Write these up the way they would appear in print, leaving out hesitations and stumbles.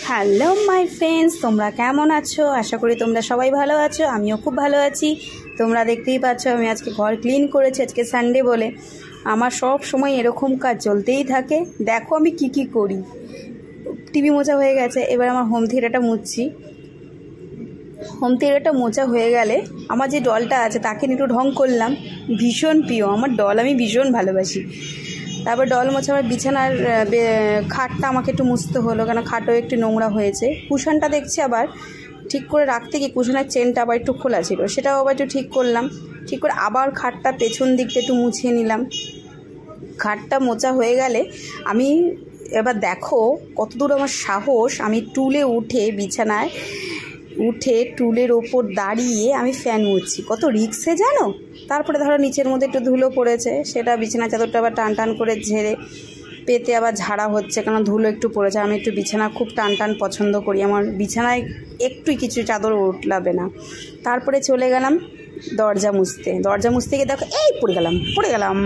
Hello my friends, তোমরা কেমন আছো? আশা করি তোমরা সবাই ভালো আছো। আমিও খুব ভালো আছি। তোমরা দেখতেই পাচ্ছ আমি আজকে ঘর ক্লিন করেছি। আজকে সানডে বলে আমার সব সময় এরকম কাজ চলতেই থাকে। দেখো আমি কি করি। টিভি মোছা হয়ে গেছে, এবার আমার হোম থিয়েটারটা মুছছি। হোম থিয়েটারটা মোছা হয়ে গেলে আমার যে ডলটা আছে তাকে একটু ঢং করলাম। ভীষণ প্রিয় আমার ডল, আমি ভীষণ ভালোবাসি। তারপর ডল মোছা আমার বিছানার খাটটা আমাকে একটু মুছতে হলো, কেন খাটও একটু নোংরা হয়েছে। কুশনটা দেখছি আবার ঠিক করে রাখতে গিয়ে কুশনের চেনটা আবার একটু খোলা ছিল, সেটাও আবার একটু ঠিক করলাম। ঠিক করে আবার খাটটা পেছন দিকটা একটু মুছিয়ে নিলাম। খাটটা মোছা হয়ে গেলে আমি এবার দেখো কতদূর আমার সাহস, আমি টুলে উঠে বিছানায় উঠে টুলের ওপর দাঁড়িয়ে আমি ফ্যান মুছছি। কত রিক্সে জানো। তারপরে ধরো নিচের মধ্যে একটু ধুলো পড়েছে, সেটা বিছানা চাদরটা আবার টান করে ঝেড়ে পেতে আবার ঝাড়া হচ্ছে, কারণ ধুলো একটু পড়েছে। আমি একটু বিছানা খুব টান পছন্দ করি, আমার বিছানায় একটুই কিছু চাদর উঠলাবে না। তারপরে চলে গেলাম দরজা মুছতে গিয়ে দেখো এই পড়ে গেলাম।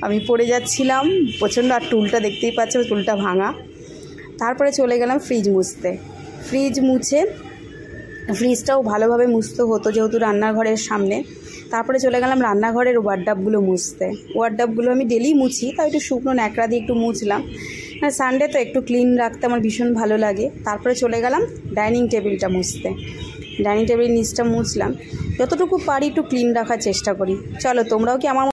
আমি পড়ে যাচ্ছিলাম প্রচণ্ড, আর টুলটা দেখতেই পাচ্ছ, টুলটা ভাঙা। তারপরে চলে গেলাম ফ্রিজ মুছে ফ্রিজটাও ভালোভাবে মুছতে হতো যেহেতু রান্নাঘরের সামনে। তারপরে চলে গেলাম রান্নাঘরের ওয়ার্ডরোবগুলো মুছতে। ওয়ার্ডরোবগুলো আমি ডেলি মুছি, তাই একটু শুকনো ন্যাকড়া দিয়ে একটু মুছলাম। সানডে তো একটু ক্লিন রাখতে আমার ভীষণ ভালো লাগে। তারপরে চলে গেলাম ডাইনিং টেবিলটা মুছতে। ডাইনিং টেবিলের নিচটা মুছলাম, যতটুকু পারি একটু ক্লিন রাখার চেষ্টা করি। চলো তোমরাও কি আমার